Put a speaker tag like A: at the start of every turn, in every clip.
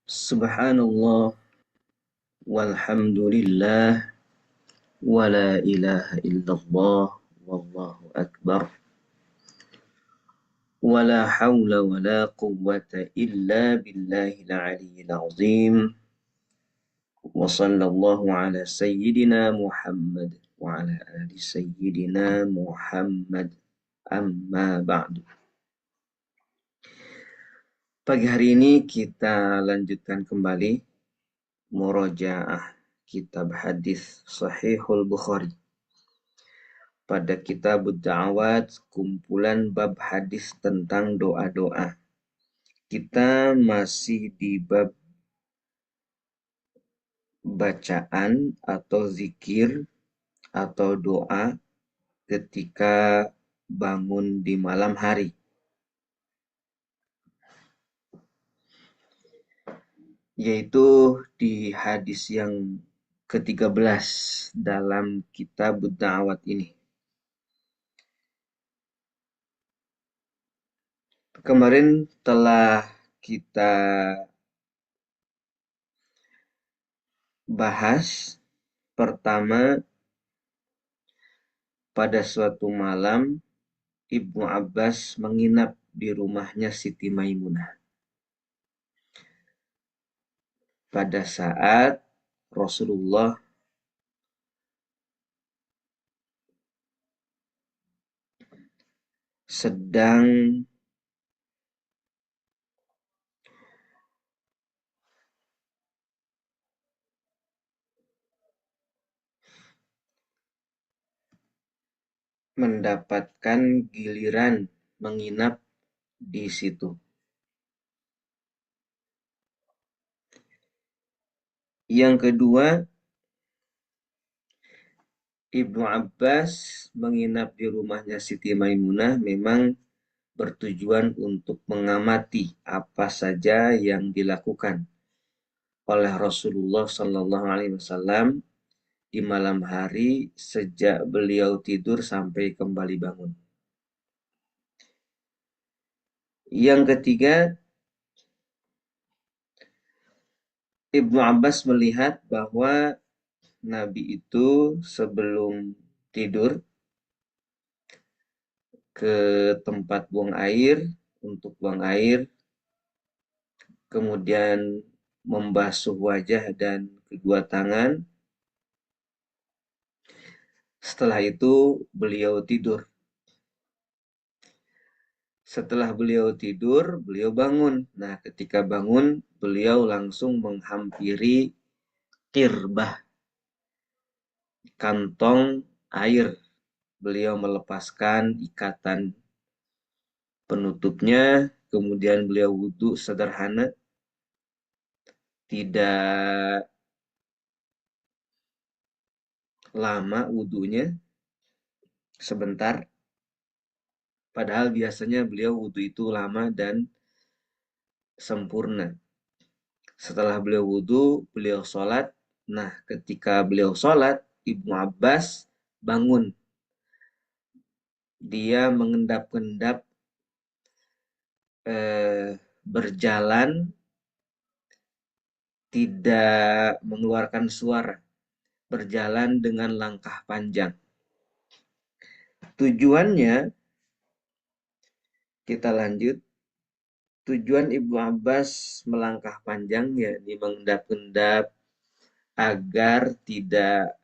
A: Subhanallah walhamdulillah wa la ilaha illallah wallahu akbar wa la hawla wa la quwwata illa billahil aliyyil azim wa sallallahu ala sayyidina Muhammad wa ala ali sayyidina Muhammad amma ba'du. Pagi hari ini kita lanjutkan kembali murojaah kitab hadis Sahihul Bukhari. Pada kitab Da'awat, kumpulan bab hadis tentang doa-doa. Kita masih di bab bacaan atau zikir atau doa ketika bangun di malam hari. Yaitu di hadis yang ke-13 dalam kitab Da'awat ini. Kemarin telah kita bahas pertama, pada suatu malam Ibnu Abbas menginap di rumahnya Siti Maimunah. Pada saat Rasulullah sedang mendapatkan giliran menginap di situ. Yang kedua, Ibnu Abbas menginap di rumahnya Siti Maimunah memang bertujuan untuk mengamati apa saja yang dilakukan oleh Rasulullah Sallallahu Alaihi Wasallam di malam hari sejak beliau tidur sampai kembali bangun. Yang ketiga, Ibnu Abbas melihat bahwa Nabi itu sebelum tidur ke tempat buang air untuk buang air, kemudian membasuh wajah dan kedua tangan. Setelah itu beliau tidur. Setelah beliau tidur, beliau bangun. Nah, ketika bangun, beliau langsung menghampiri qirbah, kantong air. Beliau melepaskan ikatan penutupnya, kemudian beliau wudhu sederhana, tidak lama wudhunya, sebentar. Padahal biasanya beliau wudhu itu lama dan sempurna. Setelah beliau wudhu, beliau sholat. Nah, ketika beliau sholat, Ibnu Abbas bangun. Dia mengendap-endap berjalan, tidak mengeluarkan suara, berjalan dengan langkah panjang. Tujuannya, kita lanjut. Tujuan Ibnu Abbas melangkah panjang, yakni mengendap-endap agar tidak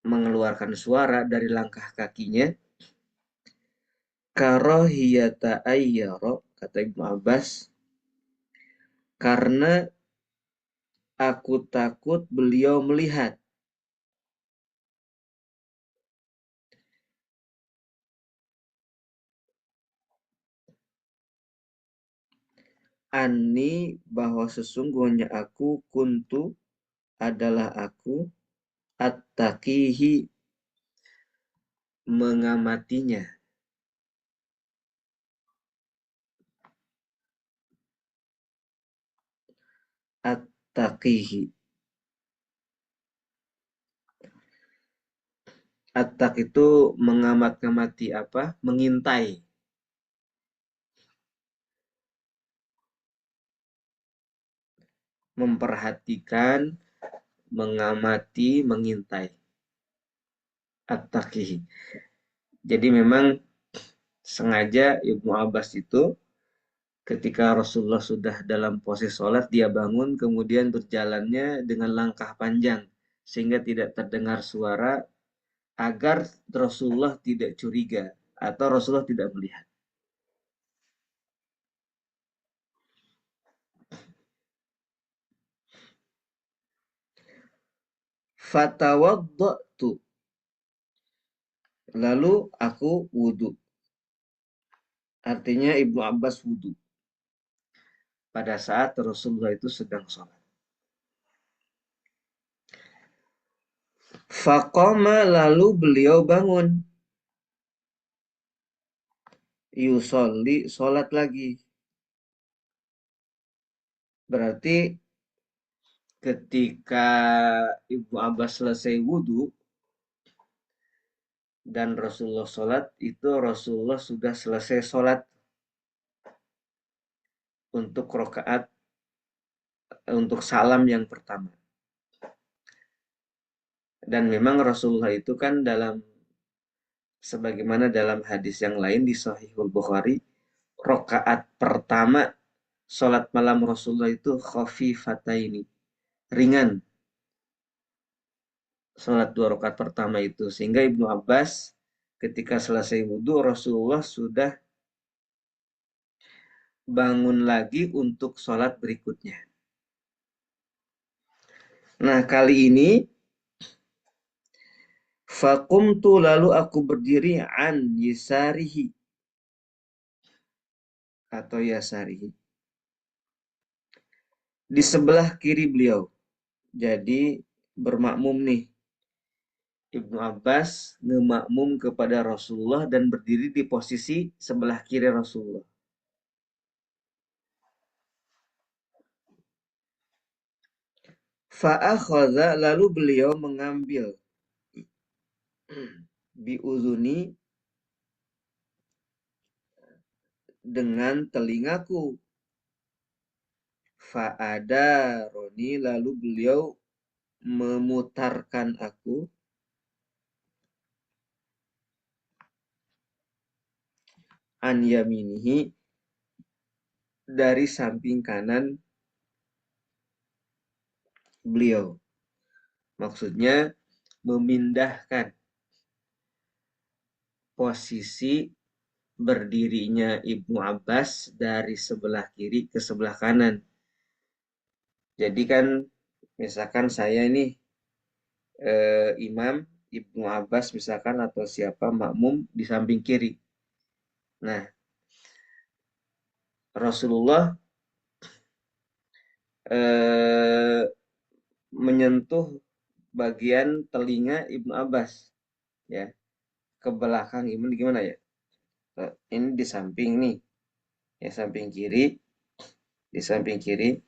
A: mengeluarkan suara dari langkah kakinya. Karahiyata ayyara, kata Ibnu Abbas, karena aku takut beliau melihat. Ani, bahwa sesungguhnya aku, kuntu adalah aku, at-taqihi, mengamatinya. At-taqihi. At-taq itu mengamat-ngamati apa? Mengintai. memperhatikan, mengamati, mengintai. At-taqi. Jadi memang sengaja Ibnu Abbas itu ketika Rasulullah sudah dalam posisi sholat, dia bangun kemudian berjalannya dengan langkah panjang sehingga tidak terdengar suara agar Rasulullah tidak curiga atau Rasulullah tidak melihat. Fatawaddatu, lalu aku wudhu. Artinya Ibnu Abbas wudhu pada saat Rasulullah itu sedang sholat. Faqama, lalu beliau bangun. Yusolli, sholat lagi. Berarti ketika Ibnu Abbas selesai wudhu dan Rasulullah sholat, itu Rasulullah sudah selesai sholat untuk rokaat, untuk salam yang pertama. Dan memang Rasulullah itu kan sebagaimana dalam hadis yang lain di Sahihul Bukhari, rokaat pertama sholat malam Rasulullah itu khafifataini, ringan. Sholat 2 rakaat pertama itu. Sehingga Ibnu Abbas ketika selesai wudhu, Rasulullah sudah bangun lagi untuk sholat berikutnya. Nah, kali ini faqumtu, lalu aku berdiri an yisarihi atau yasarihi, di sebelah kiri beliau. Jadi bermakmum nih. Ibnu Abbas ngemakmum kepada Rasulullah dan berdiri di posisi sebelah kiri Rasulullah. Fa'akhadha, lalu beliau mengambil biuzuni, dengan telingaku. Fa'ada roni, lalu beliau memutarkan aku an yaminihi, dari samping kanan beliau. Maksudnya memindahkan posisi berdirinya Ibnu Abbas dari sebelah kiri ke sebelah kanan. Jadi kan misalkan saya ini imam, Ibnu Abbas misalkan atau siapa makmum di samping kiri. Nah, Rasulullah menyentuh bagian telinga Ibnu Abbas, ya, ke belakang. Gimana ya? Ini di samping nih, ya, samping kiri, di samping kiri.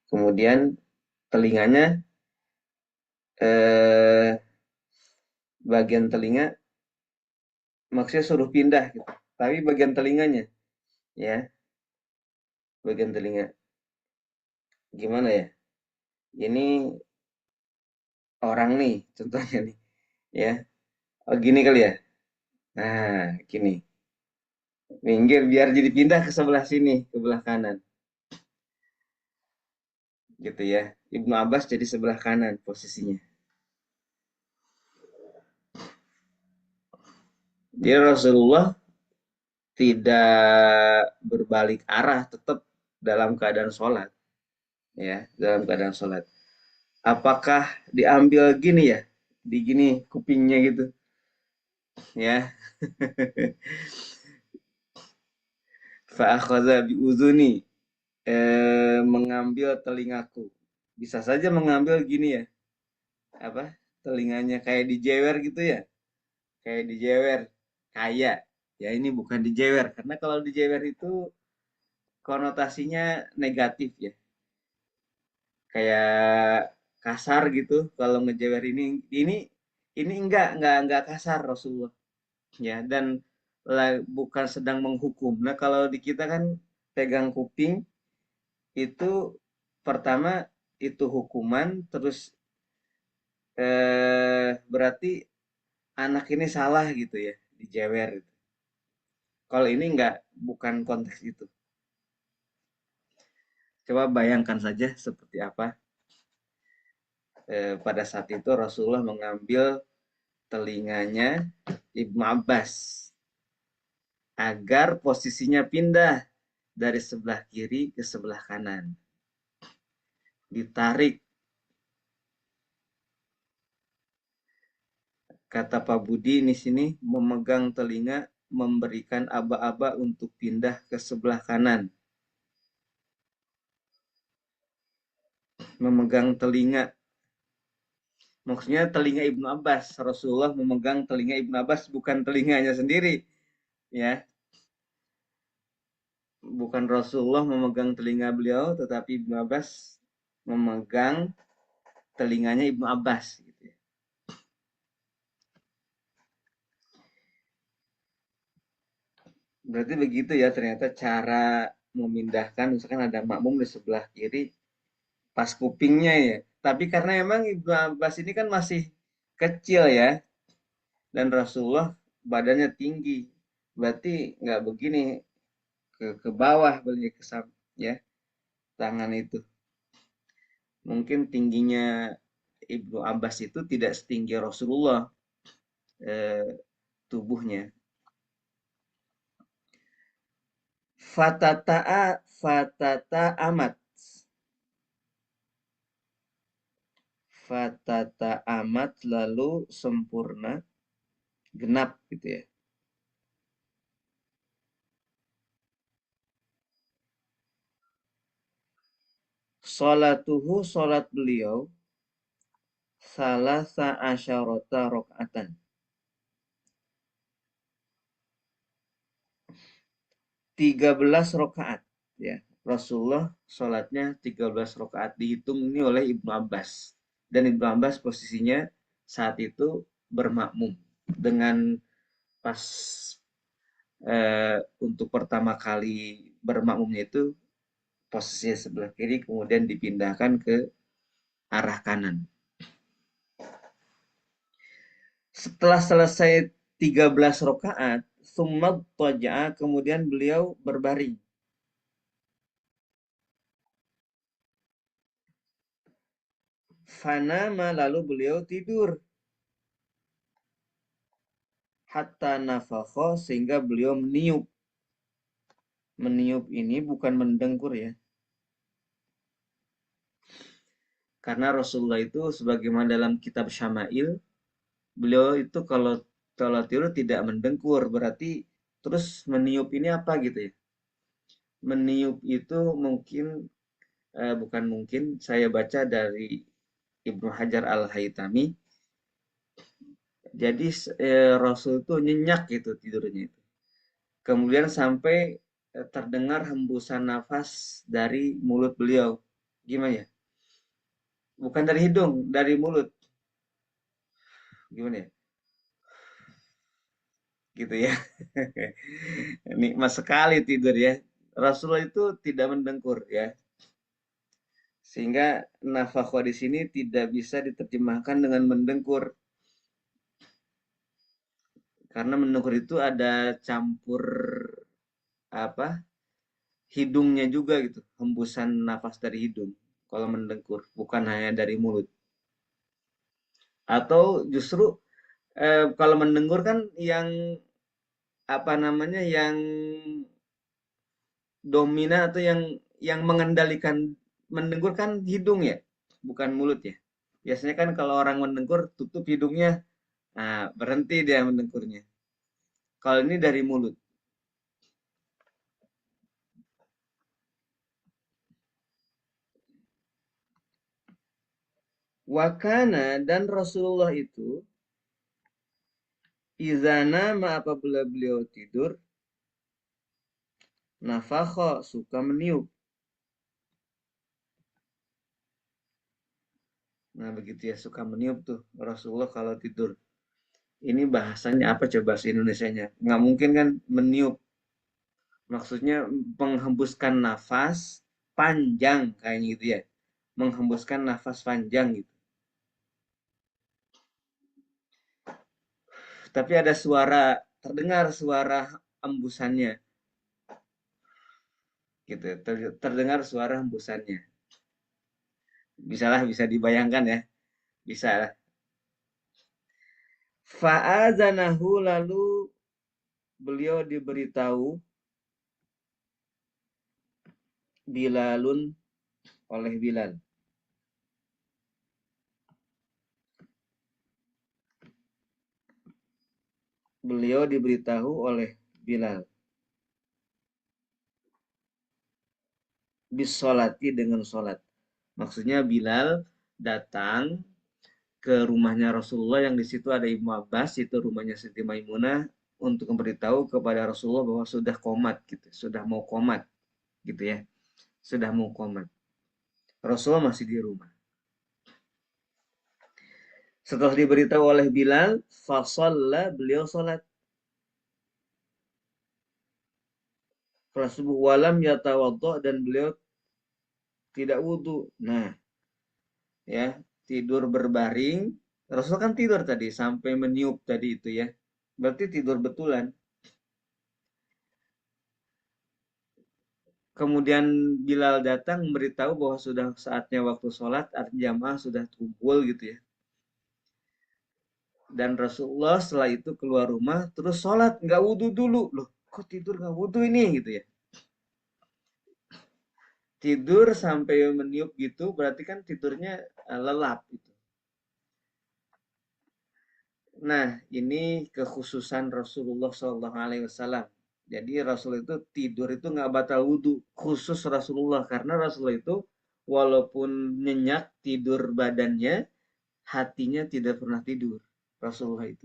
A: Kemudian telinganya, bagian telinga, maksudnya suruh pindah gitu. Tapi bagian telinganya, ya, bagian telinga. Gimana ya? Ini orang nih, contohnya nih, ya. Oh, gini kali ya. Nah, gini. Minggir biar jadi pindah ke sebelah sini, ke belah kanan. Gitu ya. Ibnu Abbas jadi sebelah kanan posisinya. Jadi Rasulullah tidak berbalik arah, tetap dalam keadaan sholat. Ya, dalam keadaan sholat. Apakah diambil gini ya? Di gini kupingnya gitu. Ya. Fa'akhadha bi'udhuni, mengambil telingaku. Bisa saja mengambil gini ya. Apa? Telinganya kayak dijewer gitu ya. Kayak dijewer. Kayak. Ya ini bukan dijewer. Karena kalau dijewer itu konotasinya negatif ya. Kayak kasar gitu kalau ngejewer ini enggak kasar Rasulullah, ya, dan bukan sedang menghukum. Nah, kalau di kita kan pegang kuping itu pertama itu hukuman, terus berarti anak ini salah gitu ya, dijewer gitu. Kalau ini enggak, bukan konteks itu. Coba bayangkan saja seperti apa pada saat itu Rasulullah mengambil telinganya Ibnu Abbas agar posisinya pindah dari sebelah kiri ke sebelah kanan. Ditarik, kata Pak Budi di sini, memegang telinga, memberikan aba-aba untuk pindah ke sebelah kanan. Memegang telinga, maksudnya telinga Ibnu Abbas. Rasulullah memegang telinga Ibnu Abbas, bukan telinganya sendiri, ya. Bukan Rasulullah memegang telinga beliau, tetapi Ibnu Abbas memegang telinganya Ibnu Abbas. Gitu ya. Berarti begitu ya ternyata cara memindahkan, misalkan ada makmum di sebelah kiri, pas kupingnya ya. Tapi karena emang Ibnu Abbas ini kan masih kecil ya, dan Rasulullah badannya tinggi, berarti nggak begini ke bawah beliau ke ya tangan itu. Mungkin tingginya Ibnu Abbas itu tidak setinggi Rasulullah tubuhnya. Fatata amat. Fatata amat lalu sempurna, genap gitu ya. Salatuhu, salat beliau, salasa asyarota rokatan. 13 rokaat ya. Rasulullah sholatnya 13 rokaat, dihitung ini oleh Ibnu Abbas. Dan Ibnu Abbas posisinya saat itu bermakmum dengan pas untuk pertama kali bermakmumnya itu posisinya sebelah kiri, kemudian dipindahkan ke arah kanan. Setelah selesai 13 rokaat, summa taja'a, kemudian beliau berbaring. Fanama, lalu beliau tidur. Hatta nafakho, sehingga beliau meniup. Meniup ini bukan mendengkur ya. Karena Rasulullah itu sebagaimana dalam kitab Syama'il, beliau itu kalau tidur tidak mendengkur, berarti terus meniup ini apa gitu ya. Meniup itu mungkin, bukan mungkin, saya baca dari Ibnu Hajar Al-Haytami. Jadi Rasul itu nyenyak gitu tidurnya itu. Kemudian sampai terdengar hembusan nafas dari mulut beliau. Gimana ya? Bukan dari hidung, dari mulut. Gimana ya? Gitu ya. Nikmat sekali tidur ya. Rasulullah itu tidak mendengkur ya. Sehingga nafakho di sini tidak bisa diterjemahkan dengan mendengkur. Karena mendengkur itu ada campur apa? Hidungnya juga gitu, hembusan nafas dari hidung. Kalau mendengkur, bukan hanya dari mulut. Atau justru kalau mendengkur kan yang apa namanya, yang dominan atau yang mengendalikan mendengkur kan hidung ya, bukan mulut ya. Biasanya kan kalau orang mendengkur tutup hidungnya, nah berhenti dia mendengkurnya. Kalau ini dari mulut. Wakana, dan Rasulullah itu izana ma apabila beliau tidur, nafakho, suka meniup. Nah begitu ya, suka meniup tuh Rasulullah kalau tidur. Ini bahasanya apa coba bahasa Indonesianya? Nggak mungkin kan meniup. Maksudnya menghembuskan nafas panjang kayak gitu ya. menghembuskan nafas panjang gitu. Tapi ada terdengar suara embusannya gitu. Terdengar suara hembusannya. Bisa dibayangkan ya. Bisa lah. Fa'adzanahu, lalu beliau diberitahu Bilalun oleh Bilal. Beliau diberitahu oleh Bilal. Bisolati, dengan sholat. Maksudnya Bilal datang ke rumahnya Rasulullah yang di situ ada Ibnu Abbas, itu rumahnya Siti Maimunah, untuk memberitahu kepada Rasulullah bahwa sudah komat gitu, sudah mau komat gitu ya. Sudah mau komat. Rasulullah masih di rumah. Setelah diberitahu oleh Bilal, fasalla, beliau sholat. Sholat subuh, walam yatawaddo, dan beliau tidak wudhu. Nah, ya, tidur berbaring. Rasul kan tidur tadi sampai meniup tadi itu ya. Berarti tidur betulan. Kemudian Bilal datang memberitahu bahwa sudah saatnya waktu sholat, jamaah sudah kumpul gitu ya. Dan Rasulullah setelah itu keluar rumah, terus sholat, nggak wudhu dulu. Loh, kok tidur nggak wudhu ini gitu ya. Tidur sampai meniup gitu, berarti kan tidurnya lelap gitu. Nah, ini kekhususan Rasulullah SAW. Jadi Rasul itu tidur itu nggak batal wudhu, khusus Rasulullah, karena Rasulullah itu walaupun nyenyak tidur badannya, hatinya tidak pernah tidur. Rasulullah itu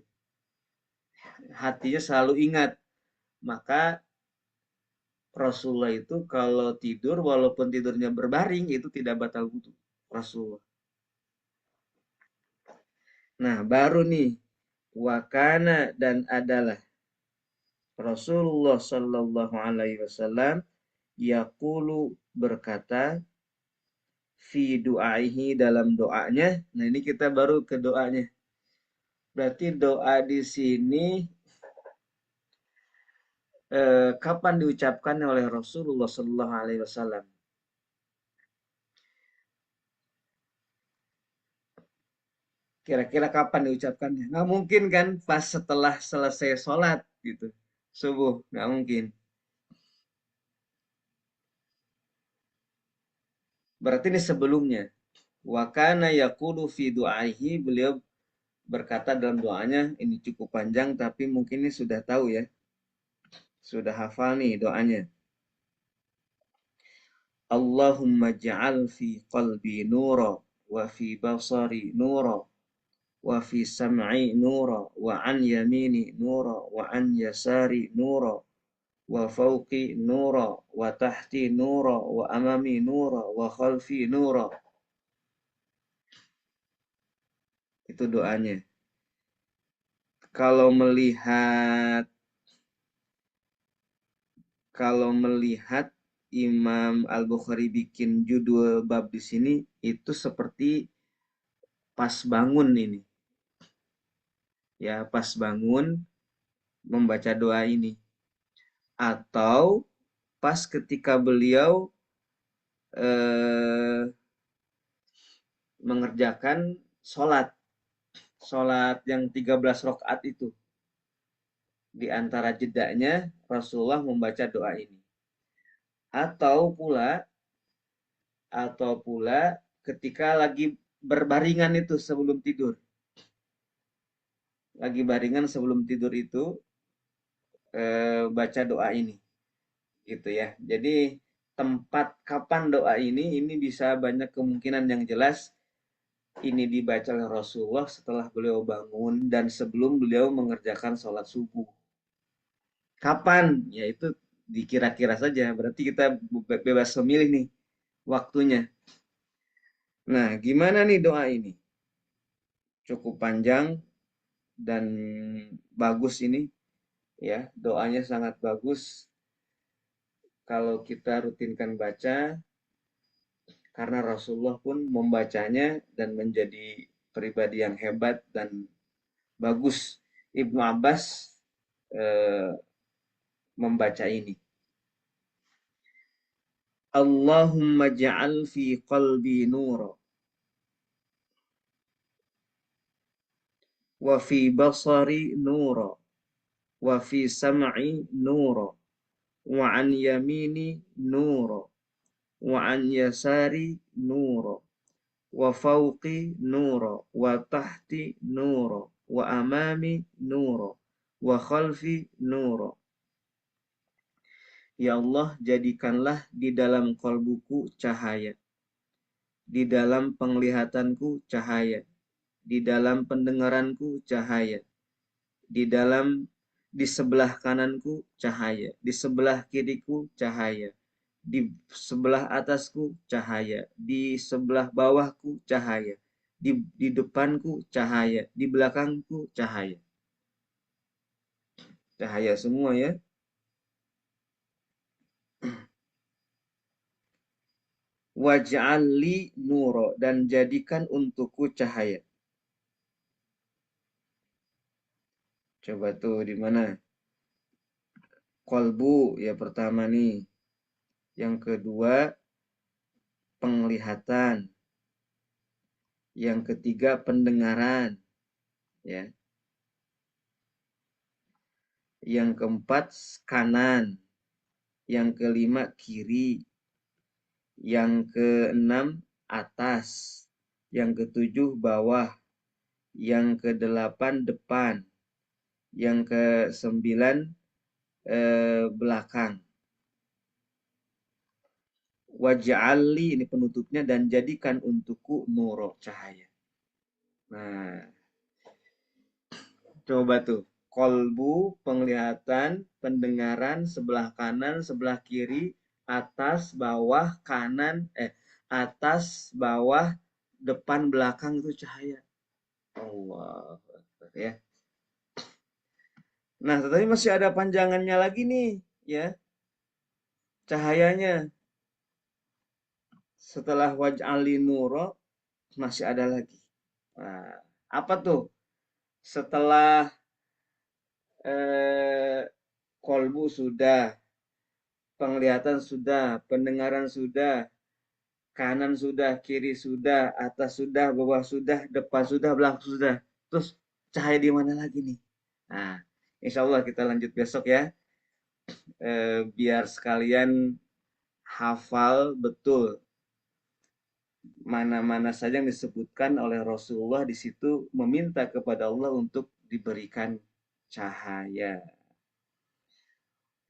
A: hatinya selalu ingat. Maka Rasulullah itu kalau tidur, walaupun tidurnya berbaring, itu tidak batal wudhu. Rasulullah. Nah, baru nih, wakana, dan adalah Rasulullah Shallallahu Alaihi Wasallam yaqulu, berkata, fi du'aihi, dalam doanya. Nah, ini kita baru ke doanya. Berarti doa di sini kapan diucapkan oleh Rasulullah Shallallahu Alaihi Wasallam? Kira-kira kapan diucapkannya? Nggak mungkin kan pas setelah selesai sholat gitu, subuh, nggak mungkin. Berarti ini sebelumnya. Wakana yakulu fi du'aihi, beliau berkata dalam doanya, ini cukup panjang tapi mungkin ini sudah tahu ya, sudah hafal nih doanya. Allahumma ja'al fi qalbi nura, wa fi basari nura, wa fi sam'i nura, wa an yamini nura, wa an yasari nura, wa fawqi nura, wa tahti nura, wa amami nura, wa khalfi nura. Itu doanya. Kalau melihat kalau melihat Imam Al-Bukhari bikin judul bab di sini, itu seperti pas bangun ini. Ya, pas bangun membaca doa ini. Atau pas ketika beliau eh, mengerjakan sholat. Sholat yang 13 rakaat itu. Di antara jedanya Rasulullah membaca doa ini. Atau pula ketika lagi berbaringan itu sebelum tidur. Lagi baringan sebelum tidur itu baca doa ini gitu ya. Jadi tempat kapan doa ini bisa banyak kemungkinan. Yang jelas ini dibaca oleh Rasulullah setelah beliau bangun dan sebelum beliau mengerjakan sholat subuh. Kapan? Ya itu dikira-kira saja. Berarti kita bebas memilih nih waktunya. Nah, gimana nih doa ini? Cukup panjang dan bagus ini ya. Doanya sangat bagus. Kalau kita rutinkan baca, karena Rasulullah pun membacanya dan menjadi pribadi yang hebat dan bagus. Ibnu Abbas eh, membaca ini. Allahumma ja'al fi qalbi nura wa fi basari nura wa fi sam'i nura wa an yamini nura wa an yasari nura wa fawqi nura wa tahti nura wa amami nura wa khalfi nura. Ya Allah, jadikanlah di dalam kalbuku cahaya, di dalam penglihatanku cahaya, di dalam pendengaranku cahaya, di dalam di sebelah kananku cahaya, di sebelah kiriku cahaya, di sebelah atasku cahaya, di sebelah bawahku cahaya, di depanku cahaya, di belakangku cahaya. Cahaya semua ya. Waj'alli nuro, dan jadikan untukku cahaya. Coba tuh di mana? Kolbu ya pertama nih. Yang kedua penglihatan. Yang ketiga pendengaran, ya. Yang keempat kanan. Yang kelima kiri. Yang keenam atas. Yang ketujuh bawah. Yang kedelapan depan. Yang kesembilan belakang. Waj'alli, ini penutupnya, dan jadikan untukku nuro, cahaya. Nah, coba tuh. Kolbu, penglihatan, pendengaran, sebelah kanan, sebelah kiri, atas, bawah, kanan, atas, bawah, depan, belakang itu cahaya. Allah, ya. Nah, tetapi masih ada panjangannya lagi nih, ya. Cahayanya. Setelah waj'ali nuro, masih ada lagi. Nah, apa tuh? Setelah eh, kolbu sudah, penglihatan sudah, pendengaran sudah, kanan sudah, kiri sudah, atas sudah, bawah sudah, depan sudah, belakang sudah. Terus cahaya di mana lagi nih? Nah, insya Allah kita lanjut besok ya. Biar sekalian hafal betul mana-mana saja yang disebutkan oleh Rasulullah di situ meminta kepada Allah untuk diberikan cahaya.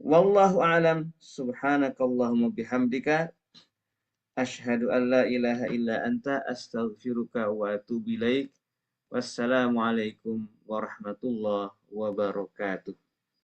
A: Wallahu a'lam. Subhanakallahumma bihamdika asyhadu an la ilaha illa anta astaghfiruka wa atubu ilaik. Wassalamualaikum warahmatullahi wabarakatuh.